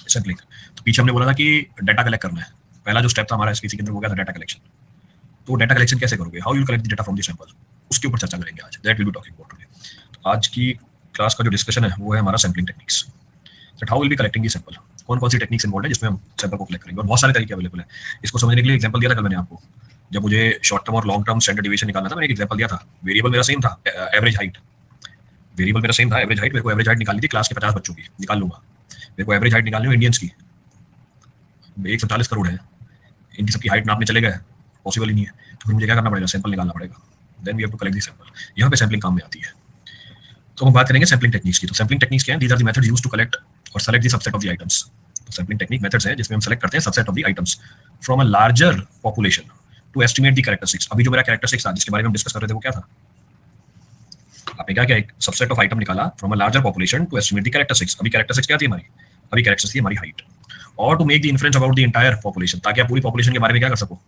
Sampling. तो पीछे हमने बोला था कि डाटा कलेक्ट करना है, पहला जो स्टेप था हमारा एसपीसी के अंदर वो क्या था, डाटा कलेक्शन। तो डाटा कलेक्शन कैसे करोगे, how you collect the data from the sample, उसके ऊपर चर्चा करेंगे आज, that will be talking about today. तो आज की क्लास का जो डिस्कशन है वो है हमारा sampling techniques, that how will be collecting the sample, कौन कौन सी टेक्निक्स इन्वॉल्व है जिसमें हम सैंपल को कलेक्ट करेंगे, और बहुत सारे तरीके अवेलेबल है। इसको समझने के लिए एग्जांपल दिया था कल मैंने आपको, जब मुझे शॉर्ट टर्म और लॉन्ग टर्म स्टैंडर्ड डिवीजन निकालना था, मैंने एक एग्जांपल दिया था। वेरिएबल मेरा सेम था, एवरेज हाइट, वेरिएबल मेरा सेम था एवरेज हाइट। मेरे को एवरेज हाइट निकालनी थी क्लास के 50 बच्चों की, निकाल लूंगा। मेरे को एवरेज हाइट निकालनी है इंडियंस की, 140 करोड़ है, इनकी सबकी हाइट नापने चले गए, पॉसिबल ही नहीं है। तो फिर मुझे क्या करना पड़ेगा, सैंपल निकालना पड़ेगा, then we have to collect the sample. यहाँ पे सैंपलिंग काम में आती है। तो हम बात करेंगे सैंपलिंग टेक्निक्स की। तो सैंपलिंग टेक्निक्स क्या है, these are the methods used to collect और select the subset of the items. तो सैंपलिंग टेक्निक मेथड्स हैं जिसमें हम सेलेक्ट करते हैं subset of the items from a larger population to estimate the characteristics. अभी जो मेरा कैरेक्टरिस्टिक्स था जिसके बारे में हम डिस्कस कर रहे थे वो क्या था, आपने क्या किया, एक सबसेट ऑफ आइटम निकाला from a larger population to estimate the characteristics. अभी कैरेक्टरिस्टिक्स क्या थी हमारी, अभी कैरेक्टरिस्टिक्स थी हमारी हाइट, और to make the inference about the entire population, ताकि आप पूरी पॉपुलेशन के बारे में क्या कर सको,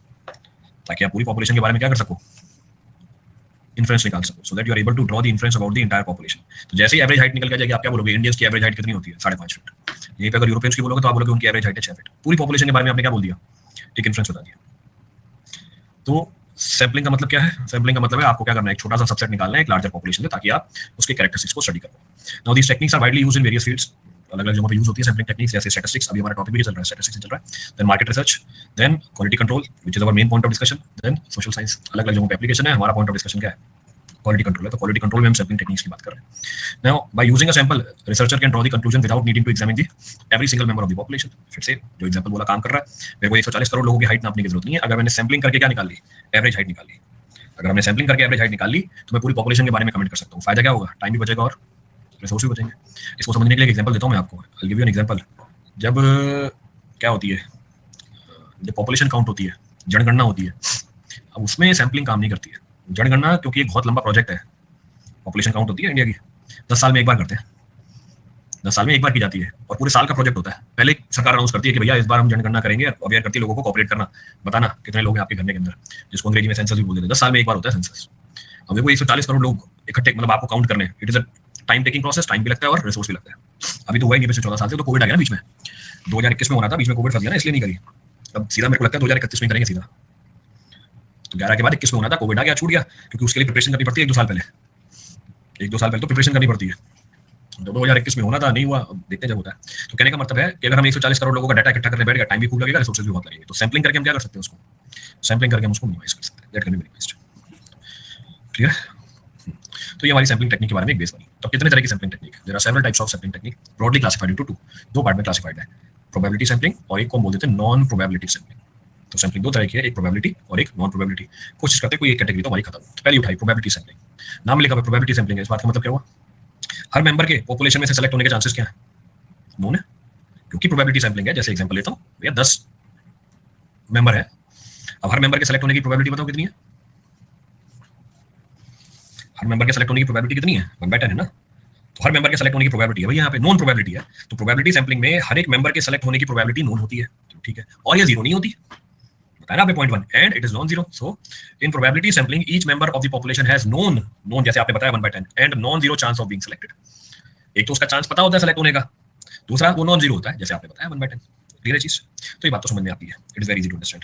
ताकि आप पूरी पॉपुलेशन के बारे में क्या कर सको, इन्फ्रेंस निकाल सको, so that you are able to draw the inference about the entire population. तो जैसे ही एवरेज हाइट निकल के जाएगी, आप क्या बोलोगे, इंडियंस की एवरेज हाइट कितनी होती है, 5.5 फीट। यहीं पे अगर यूरोपियंस की बोलोगे तो आप बोलोगे उनकी एवरेज हाइट है 6 फीट। पूरी पॉपुलेशन के बारे में आपने क्या बोल दिया, एक इन्फ्रेंस बता दिया। तो सैंपलिंग का मतलब क्या है, सैंपलिंग का मतलब है आपको क्या करना है, एक छोटा सा सबसेट निकालना है एक लार्जर पॉपुलेशन से, ताकि आप उसके कैरेक्टरिस्टिक्स को स्टडी करो। Now these techniques are widely used in various fields, अलग अलग जगहों पे यूज होती है सैंपलिंग टेक्निक्स, जैसे स्टैटिस्टिक्स, अभी हमारा टॉपिक भी चल रहा है, स्टैटिस्टिक्स चल रहा है, then market research, then quality control which is our main point of discussion, then social science, अलग अलग जगहों पे एप्लीकेशन है। हमारा पॉइंट ऑफ डिस्कशन क्या है, क्वालिटी कंट्रोल है। तो क्वालिटी कंट्रोल में हम सैंपलिंग टेक्निक्स की बात कर रहे हैं। Now by using a sample, researcher can draw the conclusion without needing to examine the every single member of the population. फिर से जो एग्जांपल बोला काम कर रहा है, मेरे को 140 करोड़ लोगों की हाइट नापने की जरूरत नहीं है, अगर मैंने सैंपलिंग करके क्या निकाल ली, एवरेज हाइट निकाल ली। अगर हमने सैंपलिंग करके एवरेज हाइट निकाल ली तो मैं पूरी पॉपुलेशन के बारे में कमेंट कर सकता हूँ। फायदा क्या होगा, टाइम भी बचेगा और रिसोर्स भी बचेंगे। इसको समझने के लिए एक एग्जांपल देता हूँ मैं आपको, I give you an example. जब क्या होती है, जब पॉपुलेशन काउंट होती है, जनगणना होती है, अब उसमें सैंपलिंग काम नहीं करती है। जनगणना क्योंकि एक बहुत लंबा प्रोजेक्ट है, पॉपुलेशन काउंट होती है इंडिया की 10 साल में एक बार करते हैं, 10 साल में एक बार की जाती है, और पूरे साल का प्रोजेक्ट होता है। पहले सरकार अनाउंस करती है कि भैया इस बार हम जनगणना करेंगे, अवेयर करती है लोगों को, कॉपरेट करना, बताना कितने लोग हैं आपके घर के अंदर, जिसको अंग्रेजी में सेंसस भी बोल देते हैं। 10 साल में एक बार होता है सेंसस। अब देखो 140 करोड़ लोग इकट्ठे, मतलब आपको काउंट करने, it is a time taking process, time भी लगता है और रिसोर्स भी लगता है। अभी तो हुआ ही नहीं पिछले 14 साल से, तो कोविड आ गया ना बीच में, 2021 में होना था, बीच में कोविड फंस गया ना, इसलिए नहीं करी। अब सीधा मेरे को लगता है 2031 में करेंगे सीधा। तो 11 के बाद 21 में होना था, कोविड आ गया, छूट गया, क्योंकि उसके लिए प्रिपरेशन करनी पड़ती है 1-2 साल पहले, 1-2 साल पहले तो प्रिपरेशन करनी पड़ती है। तो 2021 में होना था, नहीं हुआ, अब देखते हैं जब होता है। तो कहने का मतलब है कि अगर हम 140 करोड़ लोगों का डाटा इकट्ठा करने बैठ गए, टाइम भी खूब लगेगा, रिसोर्सेज भी बहुत लगेंगे। तो सैंपलिंग करके हम क्या कर सकते हैं, उसको सैंपलिंग करके हम उसको मिनिमाइज कर सकते हैं, that can be minimised. Clear. तो ये हमारी सैंपलिंग टेक्निक के बारे में एक बेस बनी। तो कितने तरह की sampling technique, there are several types of sampling technique, broadly classified into 2, दो पार्ट में क्लासिफाइड है, प्रोबेबिलिटी सैंपलिंग और एक को हम बोल देते हैं नॉन प्रोबेबिलिटी सैंपलिंग। तो सैंपलिंग दो तरह की है, एक प्रोबेबिलिटी और एक नॉन प्रोबेबिलिटी। कोशिश करते हैं कोई एक कैटेगरी तो हमारी खत्म। तो पहली उठाई प्रोबेबिलिटी सैंपलिंग, नाम लिखा हुआ प्रोबेबिलिटी सैंपलिंग है, इस बात का मतलब क्या हुआ, हर मेंबर के पॉपुलेशन में से सेलेक्ट होने के चांसेस क्या है, नोन है, क्योंकि प्रोबेबिलिटी सैंपलिंग है। जैसे एग्जांपल लेता हूं, भैया 10 मेंबर है, अब हर मेंबर के सेलेक्ट होने की प्रोबेबिलिटी बताओ कितनी है, हर मेंबर के सेलेक्ट होने की प्रोबेबिलिटी कितनी है, 1/10 है ना। तो हर मेंबर के सेलेक्ट होने की प्रोबेबिलिटी है, भाई यहाँ पे नॉन प्रोबेबिलिटी है। तो प्रोबेबिलिटी सैंपलिंग में हर एक मेंबर के सेलेक्ट होने की प्रोबेबिलिटी नॉन होती है, तो ठीक है, और ये जीरो नहीं होती, बताया ना आपने point 1, and it is non zero. So in probability sampling each member of the population has non जैसे आपने बताया 1/10 and non zero chance of being selected. एक तो उसका चांस पता होता है सेलेक्ट होने का, दूसरा वो नॉन जीरो होता है, जैसे आपने बताया 1/10। क्लियर है चीज, तो ये बात तो समझ में आती है, it is very easy to understand.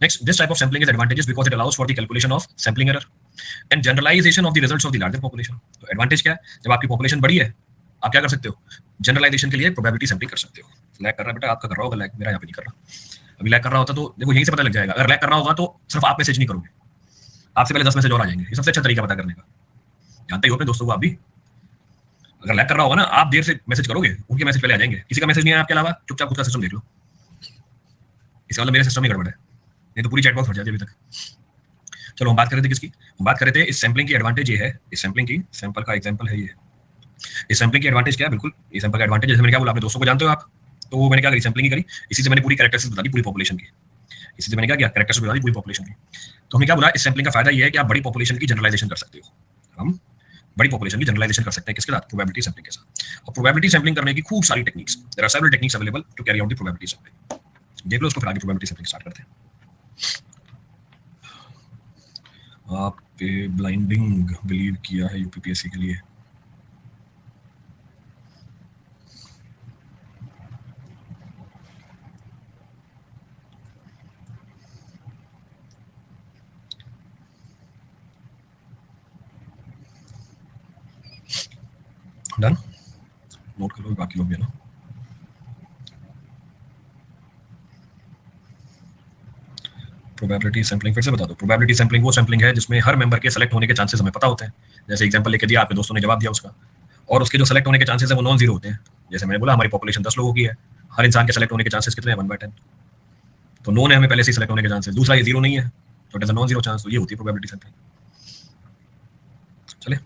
Next, this type of sampling is advantages because it allows for the calculation of sampling error and generalisation of the results of the larger population. तो advantage क्या है, जब आपकी population बड़ी है, आप क्या कर सकते हो, जनरलाइजेशन के लिए प्रोबेबिलिटी सैंपलिंग कर सकते हो। लैग कर रहा है बेटा, आपका कर रहा होगा लैग, मेरा यहाँ पे नहीं कर रहा। अभी लैग कर रहा होता तो देखो यहीं से पता लग जाएगा। अगर लैग कर रहा होगा तो सिर्फ आप मैसेज नहीं करोगे, आपसे पहले 10 मैसेज और आ जाएंगे। ये सबसे अच्छा तरीका पता करने का, जानते ही हो अपने दोस्तों को आप भी। अगर लैग कर रहा होगा ना, आप देर से मैसेज करोगे, उनके मैसेज पहले आ जाएंगे। किसी का मैसेज नहीं है आपके अलावा, चुपचाप खुद का सिस्टम देख लो, इसका मतलब मेरे सिस्टम में गड़बड़ है, नहीं तो पूरी चैट बॉक्स फट जाती अभी तक। चलो हम बात कर रहे थे किसकी, हम बात कर रहे थे इस सैंपलिंग की एडवांटेज ये है, इस सैंपलिंग की, सैंपल का एग्जांपल है ये। इस सैंपलिंग की एडवांटेज क्या है, बिल्कुल ये सैंपल का एडवांटेज, जैसे मैंने क्या बोला, अपने दोस्तों को जानते हो आप, तो मैंने क्या करी, सैंपलिंग ही करी, इसी से मैंने पूरी कैरेक्टरिस्टिक्स बता दी पूरी पॉपुलेशन की, इसी से मैंने क्या किया, कैरेक्टरिस्टिक्स बता दी पूरी पॉपुलेशन की। तो हमने क्या बोला, इस सैंपलिंग का फायदा ये है कि आप बड़ी पॉपुलेशन की जनरलाइजेशन कर सकते हो, हम बड़ी पॉपुलेशन की जनरलाइजेशन कर सकते हैं किसके साथ, प्रोबेबिलिटी सैंपलिंग के साथ। और प्रोबेबिलिटी सैंपलिंग करने की खूब सारी techniques, there are several techniques available to carry out the probability sampling. देख लो उसको, फिर आगे प्रोबेबिलिटी सैंपलिंग स्टार्ट करते हैं। आप पे ब्लाइंडिंग बिलीव किया है यूपीपीएससी के लिए, डन, नोट कर लो बाकी लोग भी ना। प्रोबेबिलिटी सैंपलिंग फिर से बता दो। प्रोबेबिलिटी सैंपलिंग वो सैंपलिंग है जिसमें हर मेंबर के सेलेक्ट होने के चांसेस हमें पता होते हैं। जैसे एग्जांपल लेके दिया, आपके दोस्तों ने जवाब दिया उसका, और उसके जो सेलेक्ट होने के चांसेस है वो नॉन जीरो होते हैं। जैसे मैंने बोला हमारी पॉपुलेशन 10 लोगों की है, हर इंसान के सेलेक्ट होने के चांसेस कितने हैं? 1/10। तो नॉन है हमें पहले से सेलेक्ट होने के चांसेस, दूसरा ये जीरो नहीं है तो it is a non zero chance. तो ये होती है प्रोबेबिलिटी सैंपलिंग। चले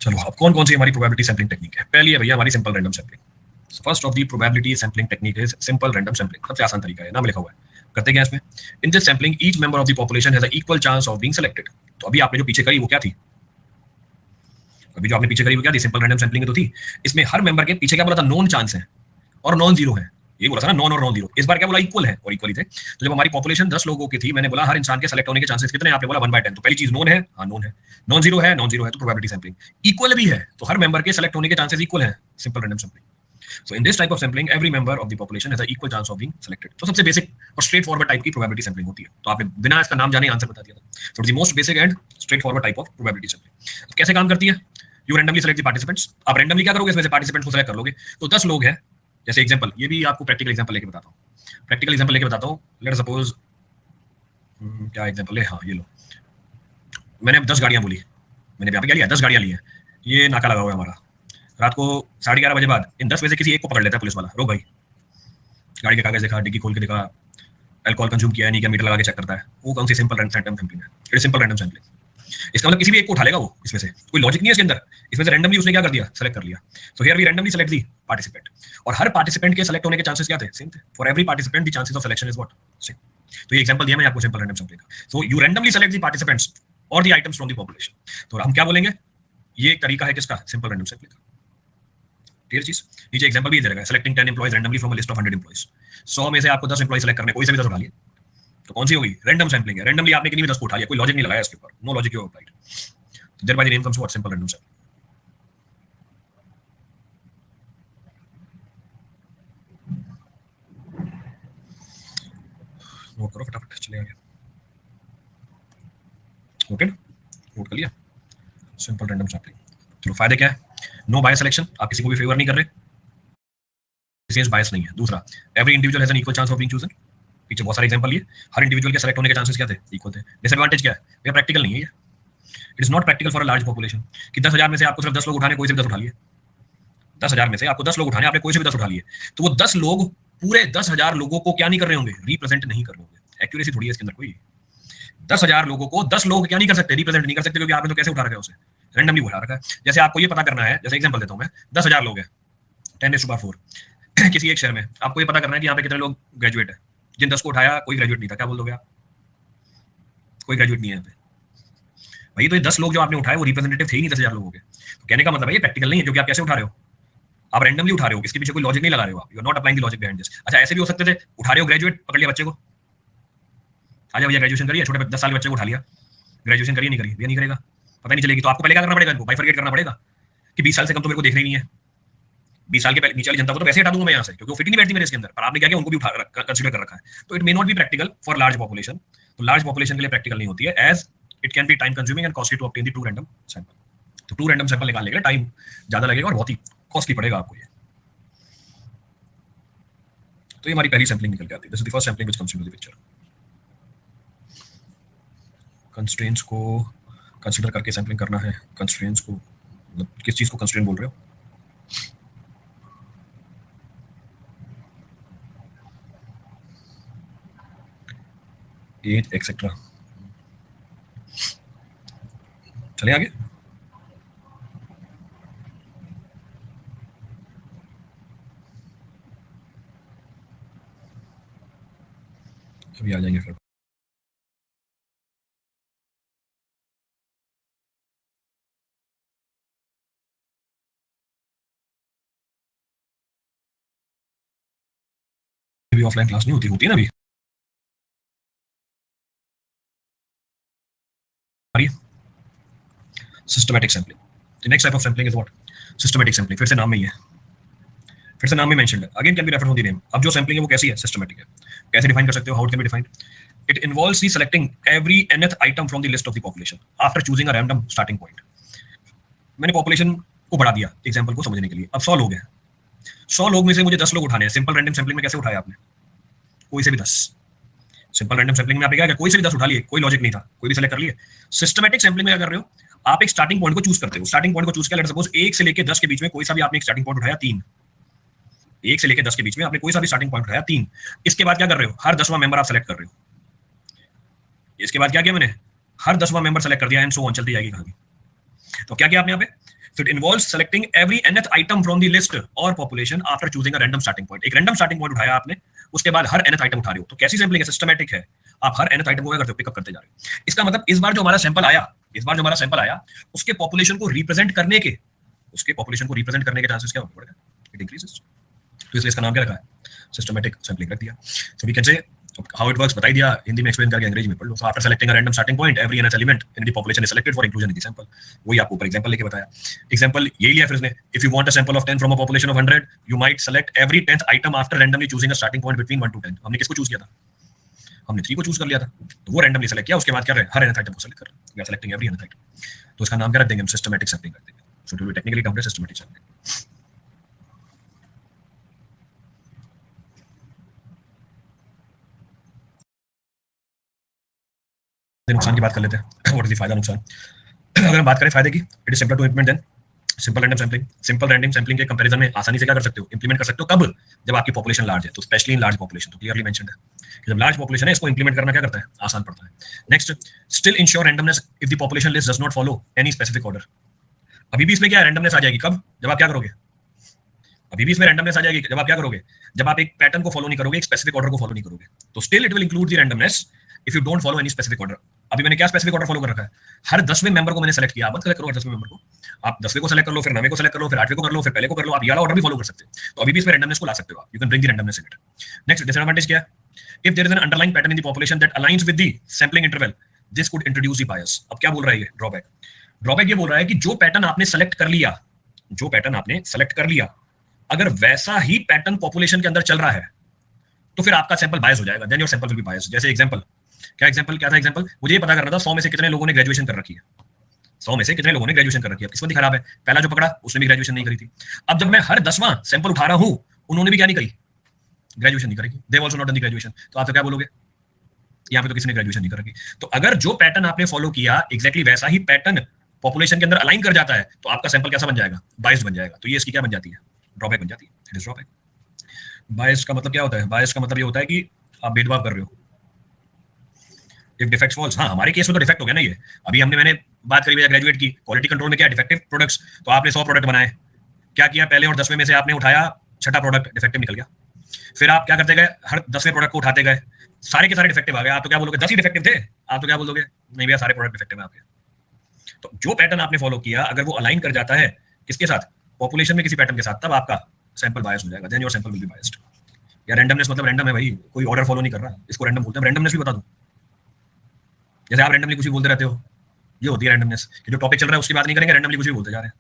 चलो, अब कौन कौन सी हमारी प्रोबेबिलिटी सैंपलिंग टेक्निक है? पहली है भैया हमारी simple random sampling. First of the probability sampling technique is simple random sampling. सबसे आसान तरीका है, नाम लिखा हुआ है। करते क्या इसमें? In this sampling each member of the population has a equal chance of being selected. तो अभी आपने जो पीछे करी वो क्या थी? अभी जो आपने पीछे करी वो क्या थी? सिंपल रैंडम सैंपलिंग तो थी। इसमें हर मेंबर के पीछे क्या बोला था? नॉन चांस है और नॉन जीरो है। ये बोला था ना, नॉन और नॉन जीरो। इस बार क्या बोला? इक्वल है और इक्वल ही थे। तो जब हमारी पॉपुलेशन 10 लोगों की थी, मैंने बोला हर इंसान के सेलेक्ट होने के चांसेस कितने हैं? आपने बोला 1/10। तो पहली चीज नॉन है, हाँ नॉन है। नॉन जीरो है, नॉन जीरो है, तो प्रोबेबिलिटी सैंपलिंग। इक्वल भी है तो हर मेंबर के सेलेक्ट होने के चांसेस इक्वल हैं, simple random sampling. So in this type of sampling, every member of the population has an equal chance of being selected. तो सबसे बेसिक और स्ट्रेट फॉरवर्ड टाइप की प्रोबेबिलिटी सैंपलिंग होती है। तो आपने बिना इसका नाम जाने आंसर बता दिया था। So it is the most basic and straight forward type of probability sampling. कैसे काम करती है? You randomly select the participants. आप randomly क्या करोगे? इसमें से participants को select कर लोगे। तो 10 लोग हैं, जैसे एग्जांपल, ये भी आपको प्रैक्टिकल एग्जांपल लेके बताता हूँ। प्रैक्टिकल एग्जांपल लेके बताता हूँ। लेट सपोज क्या एग्जांपल है? हाँ ये लो, मैंने 10 गाड़ियां बोली, मैंने यहाँ पे क्या लिया? 10 गाड़ियां ली है। ये नाका लगा हुआ है हमारा। रात को 11:30 बजे बाद इन 10 में से किसी एक को पकड़ लेता है पुलिस वाला। रोक भाई, गाड़ी के कागज देखा, डिग्गी खोल के देखा, अल्कोहल कंज्यूम किया है नहीं किया, मीटर लगा के चेक करता है। वो कौन सी सिंपल रैंडम सैंपलिंग है? It is simple random sampling. इसका मतलब किसी भी एक को उठा लेगा वो, इसमें से कोई लॉजिक नहीं है इसके अंदर। इसमें से रैंडमली उसने क्या कर दिया? सेलेक्ट कर लिया। So here we randomly select the participant, और हर पार्टिसिपेंट के सेलेक्ट होने के चांसेस क्या थे? सेम थे। For every participant the chances of selection is what? Same. तो ये एग्जांपल दिया मैंने आपको सिंपल रैंडम सैंपलिंग का। So you randomly select the participants or the items from the population. तो हम क्या बोलेंगे? ये एक तरीका है किसका? सिंपल रैंडम सैंपलिंग का। क्लियर चीज? नीचे एग्जांपल भी दे रखा है, selecting 10 employees randomly from a list of 100 employees. 100 में से आपको 10 एम्प्लॉइज सेलेक्ट करने, कोई से भी 10 उठा लिए। तो कौन सी होगी? रैंडम सैंपलिंग है। रैंडमली आपने कितनी भी 10 को उठा लिया, कोई लॉजिक नहीं लगाया इसके ऊपर। No logic you applied. Thereby the name comes what? Simple random sampling. Note करो फटाफट, चले आगे। ओके, नोट कर लिया? Simple random sampling. चलो, फायदे क्या है? नो बायस सिलेक्शन, आप किसी को भी फेवर नहीं कर रहे, किसी बायस नहीं है। दूसरा, every individual has an equal chance of being chosen. पीछे बहुत सारे एग्जांपल लिए, हर इंडिविजुअल के सेलेक्ट होने के चांसेस क्या थे? इक्वल थे। डिसएडवांटेज क्या है? ये प्रैक्टिकल नहीं है। ये it is not practical for a large population कि 10,000 में से आपको सिर्फ 10 लोग उठाने, कोई से भी 10 उठा लिए। 10,000 में से आपको 10 लोग उठाने, आपने कोई से भी 10 उठा लिए, तो वो 10 लोग पूरे 10,000 लोगों को क्या नहीं कर रहे होंगे? रिप्रेजेंट नहीं कर रहे होंगे। एक्यूरेसी थोड़ी है इसके अंदर कोई। 10,000 लोगों को 10 लोग क्या नहीं कर सकते? रिप्रेजेंट नहीं कर सकते, क्योंकि आपने तो कैसे उठा रखा है उसे? रैंडमली उठा रखा है। जैसे आपको ये पता करना है, जैसे एग्जांपल देता हूं मैं, 10,000 लोग हैं 10⁻⁴ किसी एक शहर में, आपको ये पता करना है कि यहाँ पे कितने लोग ग्रेजुएट है। जिन 10 को उठाया कोई ग्रेजुएट नहीं था, क्या बोल दोगे आप? कोई ग्रेजुएट नहीं है यहाँ पे। भाई तो ये 10 लोग जो आपने उठाए वो रिप्रेजेंटेटिव थे ही नहीं 10,000 लोगों के। तो कहने का मतलब है ये प्रैक्टिकल नहीं है, क्योंकि आप कैसे उठा रहे हो? आप रैंडमली उठा रहे हो, इसके पीछे कोई लॉजिक नहीं लगा रहे हो। आप you are not applying the logic behind this. अच्छा, ऐसे भी हो सकते थे, उठा रहे हो ग्रेजुएट, पकड़ लिया बच्चे को, आजा भैया ग्रेजुएशन करिए, छोटे 10 साल के बच्चे को उठा लिया, ग्रेजुएशन करिए, नहीं करिए, ये नहीं करेगा, पता नहीं चलेगी। तो आपको पहले क्या करना पड़ेगा? इनको बाइफरकेट करना पड़ेगा कि 20 साल से कम तो मेरे को देखना ही नहीं है। 20 साल के पहले नीचे वाली जनता को तो वैसे हटा दूंगा मैं यहाँ से, क्योंकि वो फिट ही नहीं बैठती मेरे इसके अंदर। पर आपने क्या किया? उनको भी कंसीडर कर रखा है। तो it may not be practical for large population. तो लार्ज पॉपुलेशन के लिए प्रैक्टिकल नहीं होती है, as it can be time consuming and costly to obtain the true random sample. तो ट्रू रैंडम सैंपल निकालने के लिए टाइम ज्यादा लगेगा और बहुत ही कॉस्टली पड़ेगा आपको ये। तो ये हमारी पहली सैंपलिंग निकल के आती है। This is the first sampling which comes into the picture. Constraints को कंसीडर करके सैंपलिंग करना है। कंस्ट्रेंट्स को मतलब किस चीज को कंस्ट्रेंट बोल रहे हो? As etcetera. चले आगे। अभी आ जाएंगे फिर। अभी ऑफलाइन क्लास नहीं होती, होती है ना अभी हमारी systematic sampling. The next type of sampling is what? Systematic sampling. फिर से नाम में ही है, फिर से नाम में मेंशन्ड है। Again can be referred from the name. अब जो सैंपलिंग है वो कैसी है? सिस्टमैटिक है। कैसे डिफाइन कर सकते हो? How it can be defined? It involves the selecting every nth item from the list of the population after choosing a random starting point. मैंने पॉपुलेशन को बढ़ा दिया एग्जाम्पल को समझने के लिए। अब 100 लोग हैं, 100 लोग में से मुझे 10 लोग उठाने हैं। सिंपल रैंडम सैम्पलिंग में कैसे उठाया आपने? कोई से भी 10। सिंपल रैंडम सैम्पलिंग में आपने क्या किया? कोई से भी 10 उठा लिए, कोई लॉजिक नहीं था, कोई भी सेलेक्ट कर लिए। सिस्टमैटिक सैम्पलिंग में क्या कर रहे हो? आप एक स्टार्टिंग पॉइंट को चूज करते हो। स्टार्टिंग पॉइंट को चूज किया, लेट्स सपोज 1 से लेके 10 के बीच में कोई सा भी आपने एक स्टार्टिंग पॉइंट उठाया 3। 1 से लेके 10 के बीच में आपने कोई सा भी स्टार्टिंग पॉइंट उठाया 3। इसके बाद क्या कर रहे हो? हर 10वां मेंबर आप सेलेक्ट कर रहे हो। इसके बाद क्या किया मैंने? हर 10वां मेंबर सेलेक्ट कर दिया, एंड सो ऑन चलती जाएगी कहानी। तो क्या किया आपने यहाँ पे? So it involves selecting every nth item from the list or population after choosing a random starting point. एक रैंडम स्टार्टिंग पॉइंट उठाया आपने, उसके बाद हर nth आइटम उठा रहे हो। तो कैसी सैम्पलिंग है? सिस्टमैटिक है। आप हर nth आइटम को क्या करते हो? पिकअप करते जा रहे हो। इसका मतलब इस बार जो हमारा सैंपल आया, उसके पॉपुलेशन को रिप्रेजेंट करने के चांसेस क्या होंगे? It increases. तो इसलिए इसका नाम क्या रखा है? सिस्टमैटिक सैम्पलिंग रख दिया। So we can say how it works बता दिया, हिंदी में एक्सप्लेन करके अंग्रेजी में पढ़ लो। So after selecting a random starting point, every nth element in the population is selected for inclusion in the sample. वही आपको ऊपर एग्जांपल लेके बताया। एग्जांपल यही लिया फिर इसने, if you want a sample of 10 from a population of 100, you might select every 10th item after randomly choosing a starting point between 1 to 10। हमने किसको चूज किया था? हमने 3 को चूज कर लिया था, तो वो रैंडमली सेलेक्ट किया। उसके बाद क्या रहे? हर nth आइटम को सेलेक्ट कर रहे हैं। We are selecting every nth item. तो इसका नाम क्या रख देंगे? हम सिस्टमैटिक सैंपलिंग रख देंगे। So it will be technically termed as systematic sampling. नुकसान की बात कर लेते हैं। व्हाट इज द फायदा नुकसान? अगर हम बात करें फायदे की, it is simple to implement than simple random sampling. Simple random sampling के कंपैरिजन में आसानी से क्या कर सकते हो? इंप्लीमेंट कर सकते हो। कब? जब आपकी पॉपुलेशन लार्ज है। तो स्पेशली इन लार्ज पॉपुलेशन, तो क्लियरली मेंशन्ड है कि जब लार्ज पॉपुलेशन है, इसको इंप्लीमेंट करना क्या करता है? आसान पड़ता है। Next, still ensure randomness if the population list does not follow any specific order. अभी भी इसमें क्या है? रैंडमनेस आ जाएगी। कब? जब आप क्या करोगे? अभी भी इसमें रैंडमनेस आ जाएगी जब आप क्या करोगे? जब आप एक पैटर्न को फॉलो नहीं करोगे, एक स्पेसिफिक ऑर्डर को फॉलो नहीं करोगे। तो still it will include the randomness if you don't follow any specific order. अभी मैंने क्या स्पेसिफिक ऑर्डर फॉलो कर रखा है? हर 10वें मेंबर को मैंने सेलेक्ट किया। आप मत सेलेक्ट करो हर 10वें मेंबर को, आप 10वें को सेलेक्ट कर लो, फिर 9वें को सेलेक्ट कर लो, फिर 8वें को कर लो, फिर पहले को कर लो। आप ये वाला ऑर्डर भी फॉलो कर सकते हो। तो अभी भी इसमें रैंडमनेस को ला सकते हो आप। You can bring the randomness in it. Next disadvantage क्या है? If there is an underlying pattern in the population that aligns with the sampling interval, this could introduce the bias. अब क्या बोल रहा है ये? ड्रॉबैक। ड्रॉबैक ये बोल रहा है कि जो पैटर्न आपने सेलेक्ट कर लिया, अगर वैसा ही पैटर्न पॉपुलेशन के अंदर चल रहा है, तो फिर आपका सैंपल बायस हो जाएगा। Then your sample will be bias. जैसे एग्जांपल क्या था एग्जांपल? मुझे ये पता करना था 100 में से कितने लोगों ने ग्रेजुएशन कर रखी है। 100 में से कितने लोगों ने ग्रेजुएशन कर रखी है? किस्मत ही खराब है, पहला जो पकड़ा उसने भी ग्रेजुएशन नहीं करी थी। अब जब मैं हर 10वां सैंपल उठा रहा हूं, उन्होंने भी क्या नहीं करी? ग्रेजुएशन नहीं करी। They also not done the graduation. तो आप तो क्या बोलोगे? यहाँ पे तो किसी ने ग्रेजुएशन नहीं कर रखी। तो अगर जो पैटर्न आपने फॉलो किया एग्जैक्टली वैसा ही पैटर्न पॉपुलेशन के अंदर अलाइन कर जाता है, तो आपका सैंपल कैसा बन जाएगा? बायस्ड बन जाएगा। तो ये इसकी क्या बन जाती है? ड्रॉबैक बन जाती है। It is drawback. बायस का मतलब क्या होता है? बायस का मतलब ये होता है कि आप भेदभाव कर रहे हो। इफ डिफेक्ट फॉल्स, हाँ हमारे केस में तो डिफेक्ट हो गया ना ये। अभी मैंने बात करी भैया ग्रेजुएट की, क्वालिटी कंट्रोल में क्या डिफेक्टिव प्रोडक्ट्स। तो आपने 100 प्रोडक्ट बनाए, क्या किया? पहले और 10वें में से आपने उठाया 6ठा प्रोडक्ट डिफेक्टिव निकल गया। फिर आप क्या करते गए? हर 10वें प्रोडक्ट को उठाते गए, सारे के सारे डिफेक्टिव आ गए। आप तो क्या बोलोगे? 10 ही डिफेक्टिव थे। आप तो क्या बोलोगे? नहीं भैया सारे प्रोडक्ट डिफेक्टिव है आपके। तो जो पैटर्न आपने फॉलो किया, अगर वो अलाइन कर जाता है किसके साथ? पॉपुलेशन में किसी पैटर्न के साथ, तब आपका सैंपल बायस हो जाएगा। Then your sample will be biased. या रैंडमनेस मतलब रैंडम है भाई, कोई ऑर्डर फॉलो नहीं कर रहा, इसको रैंडम बोलते हैं। रैंडमनेस भी बता दूं, जैसे आप रैंडमली कुछ भी बोलते रहते हो, ये होती है रैंडमनेस कि जो टॉपिक चल रहा है उसकी बात नहीं करेंगे, रैंडमली कुछ भी बोलते जा रहे हैं,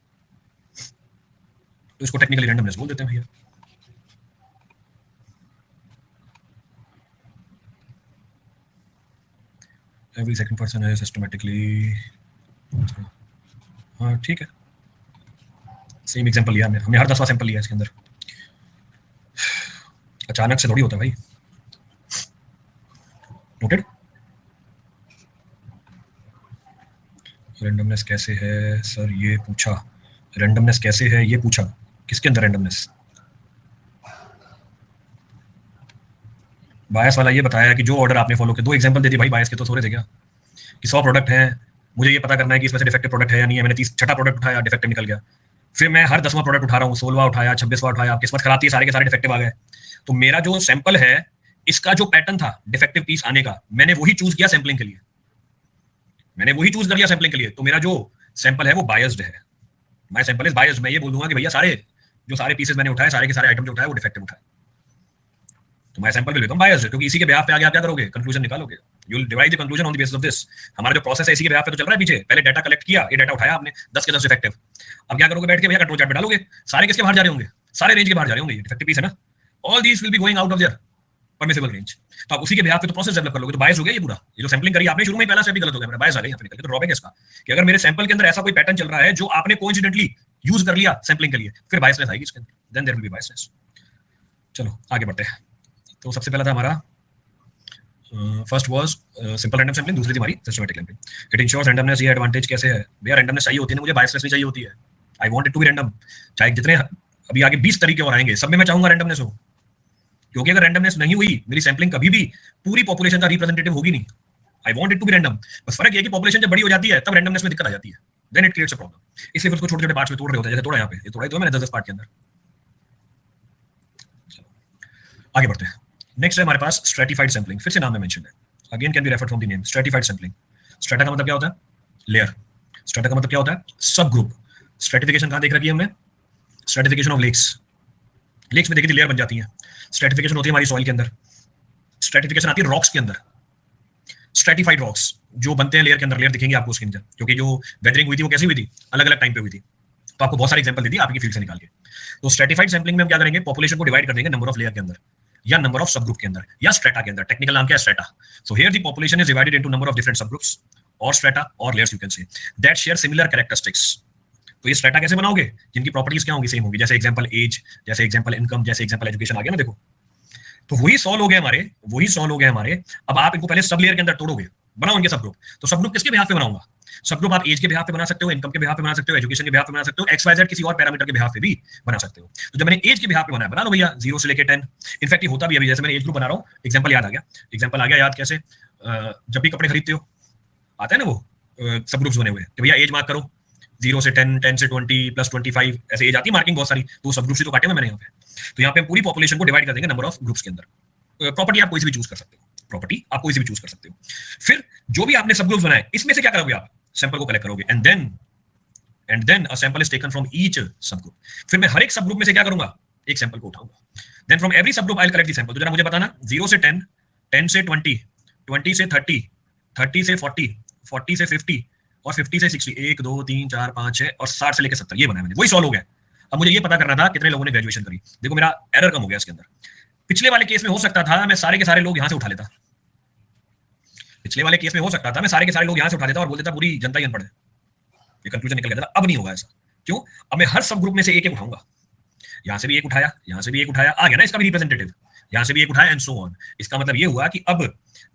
तो इसको टेक्निकली रैंडमनेस बोल देते हैं भैया। एवरी सेकंड पर्सन है सिस्टमैटिकली। हाँ ठीक है, सेम एग्जांपल लिया हमने हर 10वां सैंपल लिया इसके अंदर। अचानक से थोड़ी होता भाई। नोटेड। रैंडमनेस कैसे है सर? ये पूछा रैंडमनेस कैसे है, ये पूछा किसके अंदर रैंडमनेस? बायस वाला ये बताया कि जो ऑर्डर आपने फॉलो किया, 2 एग्जांपल दे दी भाई बायस के, तो थोड़े थे क्या? कि 100 प्रोडक्ट हैं, मुझे ये पता करना है कि इसमें से डिफेक्टिव प्रोडक्ट है या नहीं है। मैंने 6ठा प्रोडक्ट उठाया, डिफेक्टिव निकल गया। फिर मैं हर 10वां प्रोडक्ट उठा रहा हूँ, 16वां उठाया, 26वां उठाया, किस्मत खराब थी, सारे के सारे डिफेक्टिव आ गए। तो मेरा जो सैंपल है, इसका जो पैटर्न था डिफेक्टिव पीस आने का, मैंने वही चूज किया सैंपलिंग के लिए, मैंने वही चूज कर लिया सैंपलिंग के लिए। तो मेरा जो सैंपल है वो बायस्ड है। My sample is biased. मैं ये बोल दूंगा कि भैया सारे पीसेस मैंने उठाए, सारे के सारे आइटम जो उठाए वो डिफेक्टिव उठाए, तो my sample will become biased. क्योंकि इसी के बेहाफ पे आगे आप क्या करोगे? कंक्लूजन निकालोगे। You will derive the conclusion on the basis of this. हमारा जो प्रोसेस है इसी के बेहाफ पे तो चल रहा है पीछे। पहले डाटा कलेक्ट किया, ये डाटा उठाया आपने, 10 के 10 डिफेक्टिव। अब क्या करोगे? बैठ के भैया कंट्रोल चार्ट पे डालोगे, सारे किसके बाहर जा रहे होंगे? सारे रेंज के बाहर जा रहे होंगे, ये डिफेक्टिव पीस है ना। All these will be going out of their permissible range. तो आप उसी के बेहाफ पे तो प्रोसेस डेवलप कर लोगे। तो बायस हो गया ये पूरा। ये जो सैंपलिंग करी आपने शुरू में ही, पहला स्टेप ही गलत हो गया, मेरा बायस आ गया यहाँ पे निकल के। तो ड्रॉबैक है इसका कि अगर मेरे सैंपल के अंदर ऐसा कोई पैटर्न चल रहा है जो आपने कोइंसिडेंटली यूज कर लिया सैंपलिंग के लिए, फिर बायसनेस आएगी इसके अंदर, then there will be biasness. चलो आगे बढ़ते हैं। तो सबसे पहला था हमारा first was simple random sampling, दूसरी थी हमारी systematic sampling. It ensures randomness. ये एडवांटेज कैसे है भैया? रैंडमनेस चाहिए होती है ना मुझे, बायसनेस नहीं चाहिए होती है। I want it to be random. चाहे जितने अभी आगे 20 तरीके और आएंगे, सब में मैं चाहूंगा रैंडमनेस हो, क्योंकि अगर रैंडमनेस नहीं हुई मेरी सैंपलिंग कभी भी पूरी पॉपुलेशन का रिप्रेजेंटेटिव होगी नहीं। I want it to be random. बस फर्क ये है कि पॉपुलेशन जब बड़ी हो जाती है तब रैंडमनेस में दिक्कत आ जाती है, then it creates a problem. इसलिए उसको छोटे छोटे पार्ट्स में तोड़ रहे होते हैं, जैसे तोड़ा यहाँ पे, ये तोड़ा ही तो मैंने 10 पार्ट के अंदर। आगे बढ़ते हैं। नेक्स्ट है हमारे पास स्ट्रेटिफाइड सैंपलिंग। फिर से नाम में मेंशन है, again can be referred from the name, stratified sampling. Strata का मतलब क्या होता है? लेयर। स्ट्रेटा का मतलब क्या होता है? सब ग्रुप। स्ट्रेटिफिकेशन कहां देख रखी है हमने? Stratification of lakes. लेक्स में देखी थी लेयर बन जाती है। स्ट्रेटिफिकेशन होती है हमारी सॉइल के अंदर। स्ट्रेटिफिकेशन आती है रॉक्स के अंदर। स्ट्रेटिफाइड रॉक्स जो बनते हैं लेयर के अंदर, लेयर दिखेंगे आपको उसके अंदर, क्योंकि जो वेदरिंग हुई थी वो कैसी हुई थी? अलग अलग टाइम पे हुई थी। तो आपको बहुत सारे एग्जांपल दे दिए आपकी फील्ड से निकाल के। तो स्ट्रेटिफाइड सैंपलिंग में हम क्या करेंगे? पॉपुलेशन को डिवाइड कर देंगे नंबर ऑफ लेयर के अंदर, या नंबर ऑफ सब ग्रुप के अंदर, या स्ट्रेटा के अंदर। टेक्निकल नाम क्या है? Strata. So here the population is divided into number of different सब ग्रुप्स और स्ट्रेटा और layers you can say that share similar characteristics. तो ये स्ट्रेटा कैसे बनाओगे? जिनकी प्रॉपर्टीज क्या होंगी? सेम होंगी। जैसे एग्जांपल एज, जैसे एग्जांपल इनकम, जैसे एग्जांपल एजुकेशन। आ गया ना देखो। तो वही 100 लोग हैं हमारे, वही 100 लोग हैं हमारे। अब आप इनको पहले सब लेयर के अंदर तोड़ोगे, बनाओ उनके सब ग्रुप। तो सब ग्रुप किसके बिहाफ पे बनाऊंगा? सब ग्रुप आप एज के बिहाफ पे बना सकते हो, इनकम के बिहाफ पे बना सकते हो, एजुकेशन के बिहाफ पे बना सकते हो, XYZ किसी और पैरामीटर के बिहाफ पे भी बना सकते हो। तो जब मैंने एज के बिहाफ पे बनाया, बना लो भैया 0 से लेके 10। इनफैक्ट ये होता भी अभी, जैसे मैंने एज ग्रुप बना रहा हूँ, एग्जांपल याद आ गया। एग्जांपल आ गया याद कैसे? जब भी कपड़े खरीदते हो आता है ना वो सब ग्रुप्स बने हुए कि भैया एज मार्क करो 0 से 10, 10 से 20 प्लस 25, ऐसे एज आती है मार्किंग बहुत सारी। तो सब ग्रुप्स ही तो काटे हुए मैंने यहाँ पे। तो यहाँ पे हम पूरी पॉपुलेशन को डिवाइड कर देंगे नंबर ऑफ ग्रुप्स के अंदर। प्रॉपर्टी आप कोई सी भी चूज कर सकते हो, प्रॉपर्टी आप कोई सी भी चूज कर सकते हो। फिर जो भी आपने सब ग्रुप्स बनाए, इसमें से क्या करोगे? आप सैंपल को कलेक्ट करोगे, and then a sample is taken from each subgroup. फिर मैं हर एक सब ग्रुप में से क्या करूंगा? एक सैंपल को उठाऊंगा। देन फ्रॉम एवरी सब group I will collect the sample. तो जरा मुझे बताना 0 से 10, 10 से 20, 20 से 30, 30 से 40, 40 से 50 और 50 से 60, 1 2 3 4 5 6 और 60 से लेकर 70। ये बनाया मैंने, वही 100 लोग हैं। अब मुझे ये पता करना था कितने लोगों ने ग्रेजुएशन करी। देखो मेरा एरर कम हो गया इसके अंदर। पिछले वाले केस में हो सकता था मैं सारे के सारे लोग यहां से उठा लेता। पिछले वाले केस में हो सकता था मैं सारे के सारे लोग यहां से उठा देता और बोल देता पूरी जनता ही अनपढ़ है। ये कंक्लूजन निकल गया था। अब नहीं होगा ऐसा। क्यों? अब मैं हर सब ग्रुप में से एक एक उठाऊंगा। यहां से भी एक उठाया, यहां से भी एक उठाया, आ गया ना इसका भी रिप्रेजेंटेटिव। यहां से भी एक उठाया एंड सो ऑन। इसका मतलब ये हुआ कि अब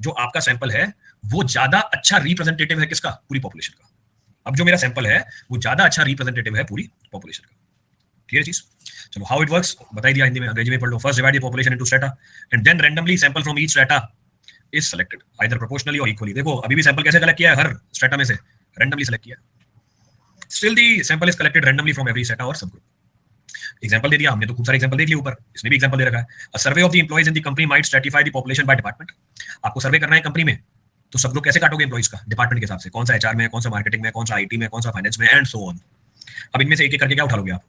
जो आपका सैंपल है वो ज्यादा अच्छा रिप्रेजेंटेटिव है किसका? पूरी पॉपुलेशन का। अब जो मेरा सैंपल है वो ज्यादा अच्छा रिप्रेजेंटेटिव है पूरी पॉपुलेशन का। क्लियर चीज? चलो हाउ इट वर्क्स बता दिया हिंदी में, अंग्रेजी में पढ़ लो। First divide the population into strata and then randomly sample from each strata is selected either proportionally or equally. देखो अभी भी सैंपल कैसे कलेक्ट किया है? हर स्ट्रेटा में से रैंडमली सेलेक्ट किया। Still the sample is collected randomly from every strata और सब ग्रुप। एग्जांपल दे दिया हमने, तो खूब सारे एग्जांपल देख लिए ऊपर, इसमें भी एग्जांपल दे रखा है। A survey of the employees in the company might stratify the population by department. आपको सर्वे करना है कंपनी में, तो सब ग्रुप कैसे काटोगे एम्प्लॉइज का? डिपार्टमेंट के हिसाब से, कौन सा HR में, कौन सा मार्केटिंग में, कौन सा IT में, कौन सा फाइनेंस में एंड सो ऑन। अब इनमें से एक एक करके क्या उठा लोगे आप?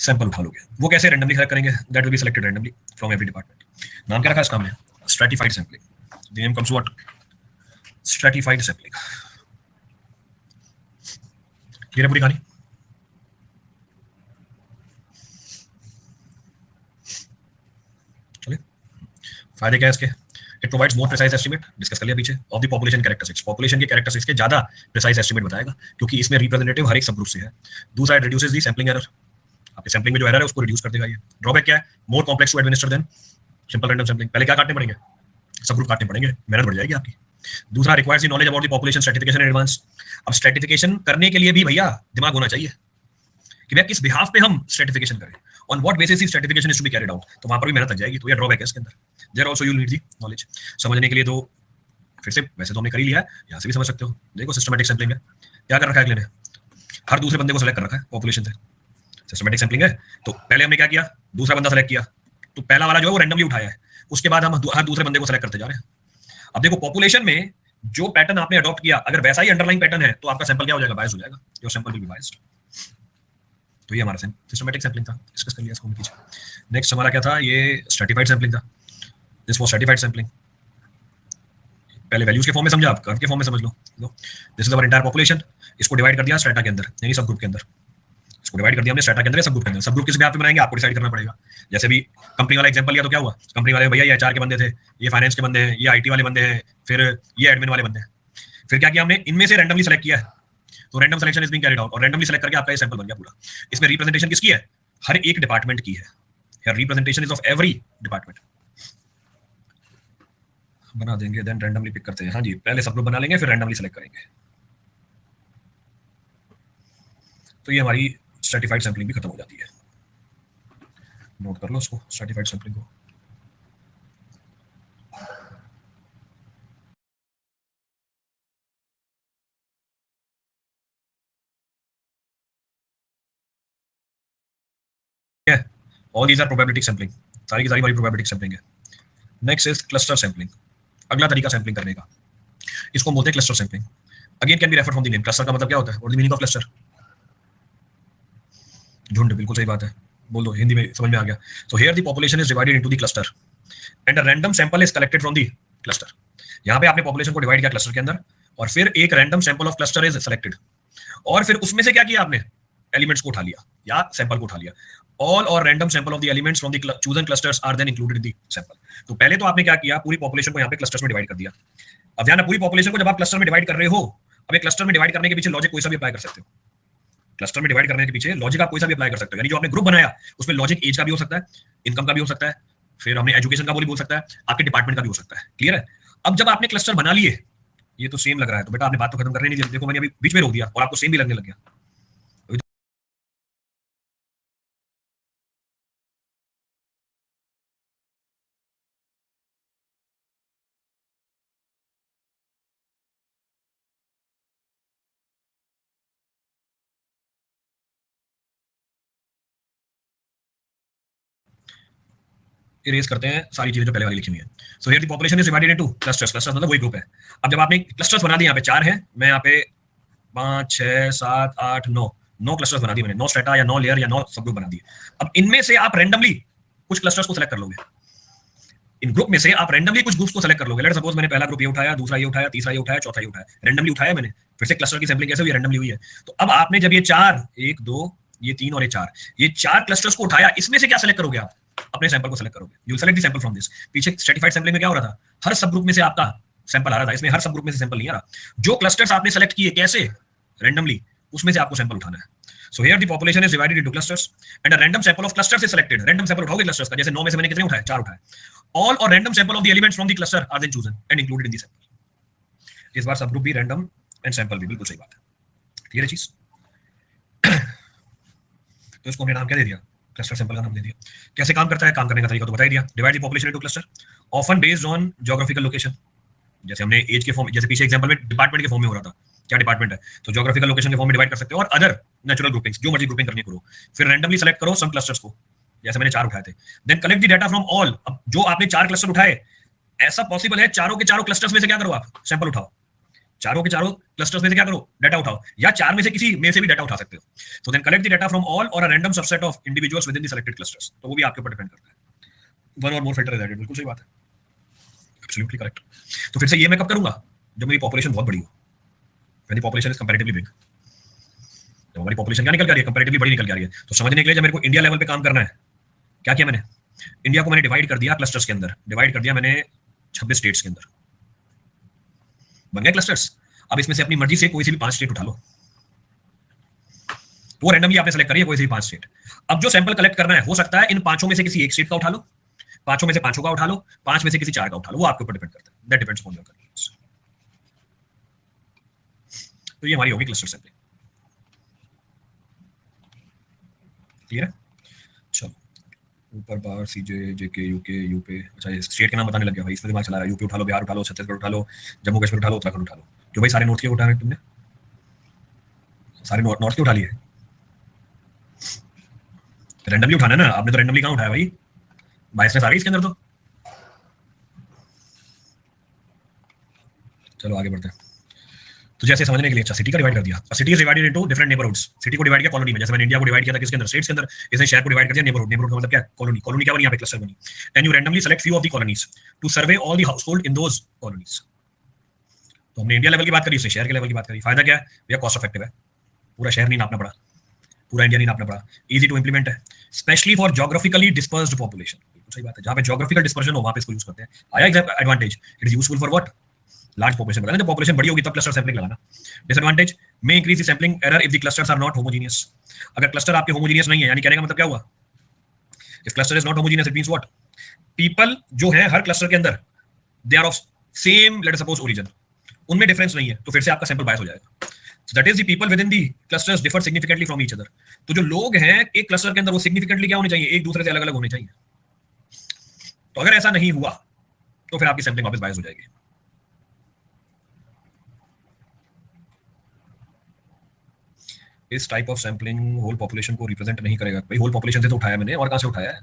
सैंपल उठा लोगे। वो कैसे? रैंडमली सेलेक्ट करेंगे, that will be selected randomly from every department. नाम क्या रखा इसका हमने? Stratified sampling. The name comes what? Stratified sampling. Clear है पूरी कहानी? चलिए फायदे क्या है इसके? It provides more precise estimate, discuss कर लिया पीछे, of the population characteristics. Population के कैरेक्टरिस्टिक्स के ज्यादा प्रिसाइज एस्टिमेट बताएगा, क्योंकि इसमें रिप्रेजेंटेटिव हर एक सब ग्रुप से है। दूसरा it reduces the sampling error. आपके सैंपलिंग में जो एरर है उसको रिड्यूस कर देगा ये। ड्रॉबैक क्या है? More complex to administer than simple random sampling. पहले क्या काटने पड़ेंगे? सब ग्रुप काटने पड़ेंगे, मेहनत बढ़ जाएगी आपकी। दूसरा requires the knowledge about the population stratification in advance. अब स्ट्रेटिफिकेशन करने के लिए भी भैया दिमाग होना चाहिए कि भैया किस बिहाफ पे हम स्ट्रेटिफिकेशन करें, on what basis stratification is to be carried out. तो वहां पर भी मेहनत लग जाएगी। तो ये ड्रॉबैक है इसके अंदर। There also you need the knowledge. समझने के लिए तो फिर से वैसे तो हमने कर ही लिया है, यहाँ से भी समझ सकते हो। देखो सिस्टमैटिक सैंपलिंग है, क्या कर रखा है अगले ने? हर दूसरे बंदे को सेलेक्ट कर रखा है पॉपुलेशन से। सिस्टमैटिक सैंपलिंग है तो पहले हमने क्या किया? दूसरा बंदा सेलेक्ट किया, तो पहला वाला जो है वो रैंडमली उठाया है। उसके बाद हम हर दूसरे बंदे को सेलेक्ट करते जा रहे हैं। अब देखो पॉपुलेशन में जो पैटर्न आपने अडॉप्ट किया, अगर वैसा ही अंडरलाइन पैटर्न है तो आपका सैंपल क्या हो जाएगा? बायस हो जाएगा। Your sample will be biased. तो ये हमारा सिस्टमैटिक सैंपलिंग था, डिस्कस कर लिया इसको पीछे। नेक्स्ट हमारा क्या था? ये स्ट्रेटिफाइड सैंपलिंग था। This was stratified sampling. पहले वैल्यूज के फॉर्म में समझा, आप कर्व के फॉर्म में समझ लो। This is our entire population. इसको डिवाइड कर दिया स्ट्रेटा के अंदर, यानी सब ग्रुप के अंदर। इसको डिवाइड कर दिया हमने स्ट्रेटा के अंदर, सब ग्रुप के अंदर। सब ग्रुप किस बिहाफ पे बनाएंगे आपको डिसाइड करना पड़ेगा। जैसे भी कंपनी वाला एग्जांपल लिया तो क्या हुआ? कंपनी वाले भैया ये HR के बंदे थे, ये फाइनेंस के बंदे हैं, ये IT वाले बंदे हैं, फिर ये एडमिन वाले बंदे हैं। फिर क्या किया हमने? इनमें से रैंडमली सेलेक्ट किया है तो random selection is being carried out और रैंडमली सेलेक्ट करके आपका ये सैंपल बन गया पूरा। इसमें रिप्रेजेंटेशन किसकी है? हर एक डिपार्टमेंट की है। Here representation is of every department. बना देंगे, देन रैंडमली पिक करते हैं। हाँ जी, पहले सब लोग बना लेंगे फिर रैंडमली सेलेक्ट करेंगे। तो ये हमारी स्ट्रैटिफाइड सैंपलिंग भी खत्म हो जाती है। नोट कर लो उसको, स्ट्रैटिफाइड सैंपलिंग को। All these are probability sampling, सारी की सारी हमारी प्रोबेबिलिटी सैंपलिंग है। नेक्स्ट इज क्लस्टर सैंपलिंग, अगला तरीका सैंपलिंग करने का, इसको बोलते हैं cluster sampling. Again can be refer from the name. Cluster का मतलब क्या होता है? What is the meaning of cluster? झुंड, बिल्कुल सही बात है, बोल दो, हिंदी में समझ में आ गया। So here the population is divided into the cluster and a random sample is collected from the cluster. यहाँ पे आपने पॉपुलेशन को डिवाइड किया क्लस्टर के अंदर और फिर एक random sample of cluster is selected और फिर उसमें से क्या किया आपने? एलिमेंट्स को उठा लिया या सैंपल को उठा लिया। All or random sample of the elements from the chosen clusters are then included in the sample. तो पहले तो आपने क्या किया? पूरी पॉपुलेशन को यहाँ पे क्लस्टर्स में डिवाइड कर दिया। अब ध्यान, पूरी पॉपुलेशन को जब आप क्लस्टर में डिवाइड कर रहे हो, अब एक क्लस्टर में डिवाइड करने के पीछे लॉजिक कोई सा भी अप्लाई कर सकते हो। क्लस्टर में डिवाइड करने के पीछे लॉजिक आप कोई सा भी अप्लाई कर सकते हो। यानी जो आपने ग्रुप बनाया उसमें लॉजिक एज का भी हो सकता है, इनकम का भी हो सकता है, फिर हमने एजुकेशन का बोल सकता है, आपके डिपार्टमेंट का भी हो सकता है। क्लियर है? अब जब आपने क्लस्टर बना लिए, ये तो सेम लग रहा है, तो बेटा आपने बात तो खत्म करने नहीं दी। देखो मैंने अभी बीच में रोक दिया और आपको सेम भी लगने लग गया। इरेज करते हैं सारी चीजें जो पहले वाली लिखी हुई है। So here the population is divided into clusters. Clusters मतलब वही ग्रुप है। अब जब आपने क्लस्टर्स बना दिए, यहाँ पे 4 हैं, मैं यहाँ पे 5 6 7 8 9 क्लस्टर्स बना दिए मैंने, 9 स्ट्रेटा या 9 लेयर या 9 सब ग्रुप बना दिए। अब इनमें से आप रैंडमली कुछ क्लस्टर्स को सेलेक्ट कर लोगे। इन ग्रुप में से आप रैंडमली कुछ ग्रुप्स को सेलेक्ट कर लोगे। लेट्स सपोज मैंने पहला ग्रुप ये उठाया, दूसरा ये उठाया, तीसरा ये उठाया, चौथा ये उठाया, रैंडमली उठाया मैंने। फिर से क्लस्टर की सैंपलिंग कैसे हुई? रैंडमली हुई है। तो अब आपने जब ये 4, 1 2 ये 3 और ये 4, ये 4 क्लस्टर्स को उठाया, इसमें से क्या सेलेक्ट करोगे आप? अपने सैंपल को सेलेक्ट करोगे। You select the sample from this. पीछे स्ट्रैटिफाइड सैंपलिंग में क्या हो रहा था? हर सब ग्रुप में से आपका सैंपल आ रहा था, इसमें हर सब ग्रुप में से सैंपल नहीं आ रहा। जो क्लस्टर्स आपने सेलेक्ट किए कैसे? रैंडमली, उसमें से आपको सैंपल उठाना है। So here the population is divided into clusters and a random sample of clusters is selected. Random sample उठाओगे क्लस्टर्स का, जैसे 9 में से मैंने कितने उठाए? 4 उठाए। All or random sample of the elements from the cluster are then chosen and included in the sample. इस बार सब ग्रुप भी रैंडम एंड सैंपल भी, बिल्कुल सही बात है। क्लियर है चीज? तो इसको हमने नाम क्या दे दिया? क्लस्टर सैंपल का नाम दे दिया। कैसे काम करता है? काम करने का तरीका तो बता ही दिया। Divide the population into cluster often based on geographical location. जैसे हमने एज के फॉर्म, जैसे पीछे एग्जांपल में डिपार्टमेंट के फॉर्म में हो रहा था, क्या डिपार्टमेंट है, तो ज्योग्राफिकल लोकेशन के फॉर्म में डिवाइड कर सकते हो और अदर नेचुरल ग्रुपिंग्स, जो मर्जी ग्रुपिंग करनी करो। फिर रैंडमली सेलेक्ट करो सम क्लस्टर्स को, जैसे मैंने 4 उठाए थे। Then collect the data from all. अब जो आपने 4 क्लस्टर उठाए, ऐसा पॉसिबल है चारों के चारों क्लस्टर्स में से क्या करो आप? सैंपल उठाओ। चारों के चारों क्लस्टर्स में से क्या करो? डाटा उठाओ, या 4 में से किसी में से भी डाटा उठा सकते हो। So then collect the data from all और a random subset of individuals with in the selected clusters. तो वो भी आपके ऊपर डिपेंड करता है। वन और मोर फिल्टर इज एडेड। बिल्कुल सही बात है, एब्सोल्युटली करेक्ट। तो फिर से ये मैं कब करूंगा? जब मेरी पॉपुलेशन बहुत बड़ी हो, when the population is comparatively big. तो हमारी पॉपुलेशन क्या निकल के आ रही है? कंपैरेटिवली बड़ी निकल के आ रही है। तो समझने के लिए जब मेरे को इंडिया लेवल पे काम करना है, क्या किया मैंने? इंडिया को मैंने डिवाइड कर दिया क्लस्टर्स के अंदर, डिवाइड कर दिया मैंने 26 स्टेट्स के अंदर, बन गए क्लस्टर्स। अब इसमें से अपनी मर्जी से कोई से भी 5 स्टेट उठा लो, तो रैंडमली आपने सेलेक्ट करी है कोई से भी 5 स्टेट। अब जो सैंपल कलेक्ट करना है, हो सकता है इन 5 में से किसी एक स्टेट का उठा लो, 5 में से 5 का उठा लो, 5 में से किसी 4 का उठा लो, वो आपके ऊपर डिपेंड करता है। That depends on your convenience. तो ये हमारी होगी क्लस्टर सैंपलिंग। क्लियर है? चलो ऊपर बार सीजे जेके यूके यूपी। अच्छा, स्टेट के नाम बताने लग गया भाई, इसमें दिमाग चला रहा है। यूपी उठा लो, बिहार उठा लो, छत्तीसगढ़ उठा लो, जम्मू कश्मीर उठा लो, उत्तराखंड उठा लो। जो भाई सारे नॉर्थ के उठा रहे तुमने, सारे नॉर्थ के उठा लिए। रैंडमली उठाना है ना आपने, तो रैंडमली कहाँ उठाया भाई? बायसनेस आ रही इसके अंदर तो। चलो आगे बढ़ते हैं। तो जैसे समझने के लिए, अच्छा सिटी का डिवाइड कर दिया। City is divided into different neighbourhoods. City को डिवाइड किया कॉलोनी में, जैसे मैंने इंडिया को डिवाइड किया था किसके अंदर? स्टेट्स के अंदर। इसने शहर को डिवाइड कर दिया नेबरहुड। नेबरहुड का मतलब क्या है? कॉलोनी। कॉलोनी क्या बनी? यहाँ पे क्लस्टर बनी। And you randomly select few of the colonies to survey all the household in those colonies. तो हमने इंडिया लेवल की बात करी, उसने शहर के लेवल की बात करी। फायदा क्या है भैया? कॉस्ट इफेक्टिव है, पूरा शहर नहीं नापना पड़ा, पूरा इंडिया नहीं नापना पड़ा, इजी टू इंप्लीमेंट है, specially for geographically dispersed population. सही बात है, जहां पे ज्योग्राफिकल डिस्पर्जन हो वहां पे इसको यूज करते हैं। आया advantage? It is useful for what? Large population बताना, जब पॉपुलेशन बड़ी होगी तब क्लस्टर सैंपलिंग लगाना। डिसएडवांटेज में increase the sampling error if the clusters are not homogeneous. अगर क्लस्टर आपके होमोजेनियस नहीं है, यानी कहने का मतलब क्या हुआ, if cluster is not homogeneous it means what, people जो है हर क्लस्टर के अंदर they are of same let suppose origin, उनमें डिफरेंस नहीं है, तो फिर से आपका सैंपल बायस हो जाएगा। That is the people with in the clusters differ significantly from each other. तो जो लोग हैं एक क्लस्टर के अंदर वो सिग्निफिकेंटली क्या होने चाहिए, एक दूसरे से अलग अलग होने चाहिए। तो अगर ऐसा नहीं हुआ तो फिर आपकी सैंपलिंग वापस बायस हो जाएगी। इस type of sampling whole population को रिप्रेजेंट नहीं करेगा। भाई होल पॉपुलेशन से तो उठाया मैंने, और कहां से उठाया है,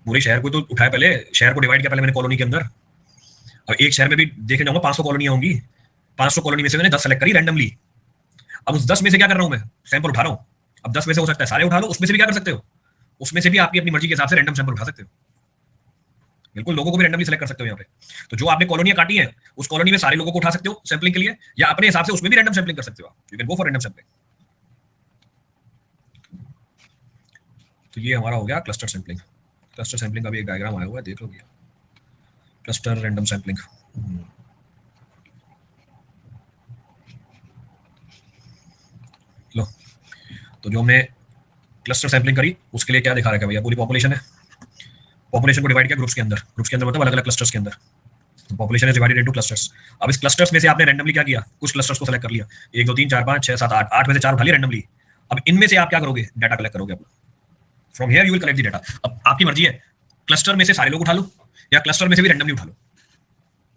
पूरे शहर को तो उठाया, पहले शहर को डिवाइड किया पहले मैंने कॉलोनी के अंदर। अब एक शहर में भी देखने जाऊंगा 500 कॉलोनियां होंगी, 500 कॉलोनी में से मैंने 10 सेलेक्ट करी रैंडमली। अब उस 10 में से क्या कर रहा हूं मैं, सैंपल उठा रहा हूं। अब 10 में से हो सकता है सारे उठा लो, उसमें से भी क्या कर सकते हो, उसमें से भी आपकी अपनी मर्जी के हिसाब से रैंडम सैंपल उठा सकते हो। बिल्कुल लोगों को भी रैंडमली सेलेक्ट कर सकते हो यहाँ पे। तो जो आपने कॉलोनियां काटी है उस कॉलोनी में सारे लोगों को उठा सकते हो सैंपलिंग के लिए, या अपने हिसाब से उसमें भी रैंडम सैंपलिंग कर सकते हो आप। You can go for random sampling. तो ये हमारा हो गया क्लस्टर सैंपलिंग। क्लस्टर सैंपलिंग का भी एक डायग्राम आया हुआ है, देख लो भैया, क्लस्टर रैंडम सैंपलिंग। लो, तो जो हमने क्लस्टर सैंपलिंग करी उसके लिए क्या दिखा रखा है भैया, पूरी पॉपुलेशन है, पॉपुलेशन को डिवाइड किया ग्रुप्स के अंदर, ग्रुप्स के अंदर मतलब अलग अलग क्लस्टर्स के अंदर। Population is divided into clusters. अब इस क्लस्टर्स में से आपने रैंडमली क्या किया, कुछ क्लस्टर्स को सेलेक्ट कर लिया, 1 2 3 4 5 6 7 8, 8 में से 4 उठा लिया रैंडमली। अब इनमें से आप क्या करोगे, डाटा कलेक्ट करोगे अपना। From here you will collect the data. अब आपकी मर्जी है, क्लस्टर में से सारे लोग उठा लो या क्लस्टर में से भी रैंडमली उठा लो,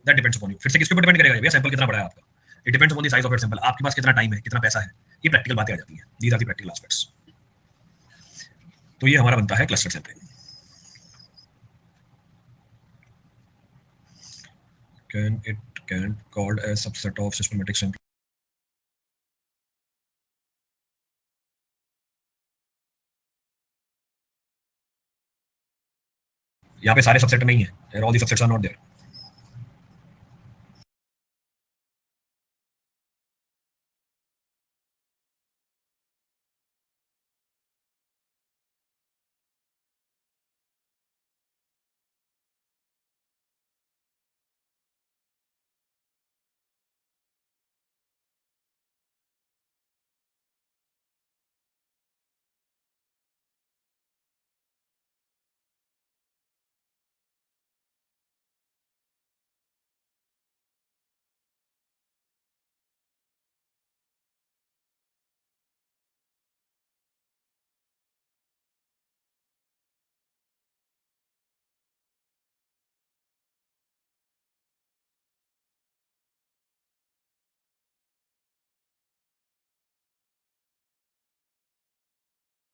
दैट डिपेंड्स अपॉन यू। फिर से किसके ऊपर डिपेंड करेगा भैया, सैंपल कितना बड़ा है आपका, it depends upon the size of your sample, आपके पास कितना टाइम है, कितना पैसा है, ये प्रैक्टिकल बातें आ जाती हैं, these are the practical aspects. तो ये हमारा बनता है cluster sampling. Can it can called as subset of systematic sampling? यहाँ पे सारे सबसेट नहीं है, all the subsets are not there.